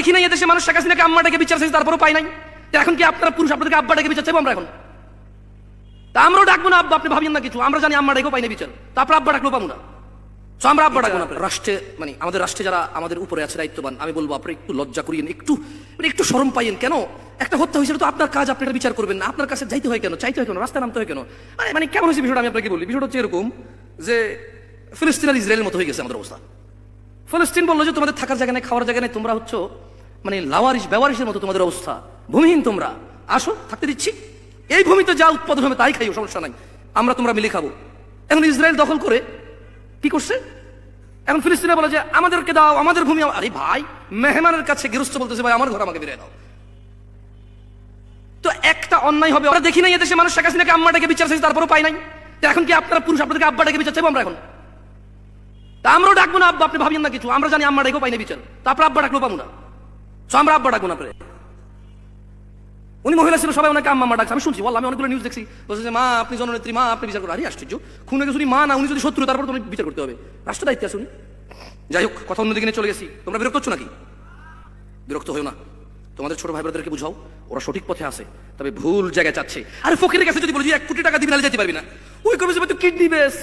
দেখি নাই এদেশে মানুষ শেখ হাসিনাকে আম্মাটাকে বিচার চাইছে, তারপরও পাই নাই। এখন কি আপনারা পুরুষ আপনাদেরকে আব্বাটাকে বিচার চাইবো আমরা এখন? তা আমরাও ডাকবো না আব্বা, আপনি ভাবেন না কিছু, আমরা জানি আম্মাটাকেও পাই না বিচার, তারপর আব্বা ডাকলেও পাবো না। আমরা আব্বা ডাকবো না। রাষ্ট্রে মানে আমাদের রাষ্ট্রে যারা আমাদের উপরে আছে দায়িত্ববান, আমি বলবো আপনি একটু লজ্জা করিয়েন, একটু শরম পাইয়েন। কেন একটা হত্যা হয়েছিল তো আপনার কাজ, আপনি এটা বিচার করবেন না? আপনার কাছে যাইতে হয় কেন, চাইতে হয় কেন, রাস্তায় নামতে হয় কেন? মানে কেমন হয়েছে বিষয়টা আমি আপনাকে বলি। বিষয়টা হচ্ছে এরকম যে ফিলিস্তিন আর ইসরায়েলের মতো হয়ে গেছে আমাদের অবস্থা। ফিলিস্তিন বললো যে তোমাদের থাকার জায়গা নেই, খাওয়ার জায়গা নেই, তোমরা হচ্ছে মানে লাওয়ারিশ বেওয়ারিশের মতো তোমাদের অবস্থা, ভূমিহীন তোমরা, আসো থাকতে দিচ্ছি, এই ভূমিতে যা উৎপাদন হবে তাই খাইও, সমস্যা নাই, আমরা তোমরা মিলে খাবো। এখন ইসরায়েল দখল করে কি করছে, এখন ফিলিস্তিনে বলে যে আমাদেরকে দাও, আমাদের ভূমি। আরে ভাই, মেহমানের কাছে গৃহস্থ বলতেছে ভাই আমার ঘর আমাকে বেরিয়ে দাও। তো একটা অন্যায় হবে। আমরা দেখি নাই এদেশে মানুষ শেখ হাসিনাকে আম্মাটাকে বিচার চাইছে, তারপরও পাই নাই। এখন কি আপনারা পুরুষ আপনাদেরকে আব্বাটাকে বিচার চাইবো আমরা এখন? তা আমরাও ডাকবো না আব্বা, আপনি ভাবেন না কিছু, আমরা জানি আম্মাটাকেও পাই না বিচার, তারপর আব্বা ডাকলেও পাবো না। আমরা আব্বা ডাকবো না। উনি মহিলা ছিল, সবাই ওনাকে আম্মা ডাকছে, আমি শুনছি, আমি অনেকগুলো নিউজ দেখছি, বলছে যে মা আপনি জননেত্রী, মা আপনি বিচার করেন। আরে আশ্চর্য, খুনে গেছে উনি মা না, উনি যদি শত্রু তারপর তুমি বিচার করতে হবে, রাষ্ট্র দায়িত্বে আছে উনি। যাই হোক, কথা অন্যদিকে নিয়ে চলে গেছি। তোমরা বিরক্ত হচ্ছ নাকি? বিরক্ত হয়েও না, তোমাদের ছোট ভাই বোনদেরকে বুঝাও, ওরা সঠিক পথে আছে, তবে ভুল জায়গায় যাচ্ছে। আরে ফকিরের কাছে যদি বলি 1 কোটি টাকা দিবি নাহলে যেতে পারবি না, ওই করবে যে তুই কিডনি বেস,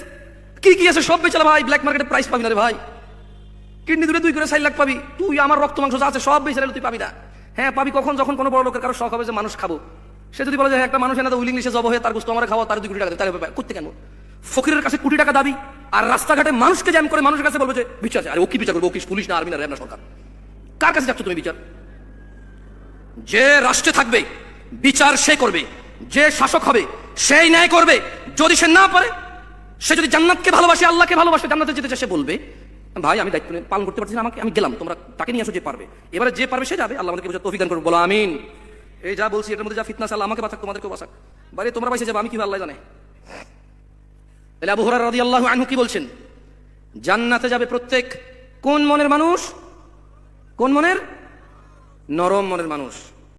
কি আছে সব বেচালা ভাই, ব্ল্যাক মার্কেটে প্রাইস পাবি না রে ভাই, কিডনি দুটো 2 করে 4 লাখ পাবি, তুই আমার রক্ত মাংস যা আছে সব বেচে তুই পাবি না। হ্যাঁ পাবি কখন, যখন কোনো বড় লোকের কারো শখ হবে যে মানুষ খাবো, সে যদি বলে যে একটা মানুষ এনে উইল ইংলিশে জব হয়ে তার গোস্ত আমার খাওয়া, তার 2 কোটি টাকা দেবে, তাহলে করতে কেন? ফকিরের কাছে কোটি টাকা দাবি আর রাস্তাঘাটে মানুষকে জ্যাম করে মানুষের কাছে বলবে যে বিচার আছে। আরে ও কি বিচার করবে? ও কি পুলিশ না, আর্মি না, র্যাব না, সরকার? কার কাছে যাচ্ছ তুমি বিচার? যে রাষ্ট্রে থাকবে বিচার সে করবে, যে শাসক হবে সেই ন্যায় করবে। যদি সে না পারে, সে যদি জান্নাতকে ভালোবাসে, আল্লাহকে ভালোবাসে, জান্নাতে যেতে চায়, সে বলবে ভাই আমি দায়িত্ব পালন করতে পারছি না, আমাকে, আমি গেলাম, তোমরা তাকে নিয়ে আসো যে পারবে। এবারে যে পারবে সে যাবে, আল্লাহ আমাদেরকে বোঝার তৌফিক দান করবে, বলো আমিন। এই যা বলছি এটার মধ্যে যা ফিতনা আছে, আল্লাহ আমাকে বাঁচাক, তোমাদেরকেও বাঁচাক। বাইরে তোমরা বাইসে যাবে, আমি কি আল্লাহ জানে। তাহলে আবু হুরায়রা রাদিয়াল্লাহু আনহু কি বলছেন? জান্নাতে যাবে প্রত্যেক কোন মনের মানুষ? কোন মনের? নরম মনের মানুষ।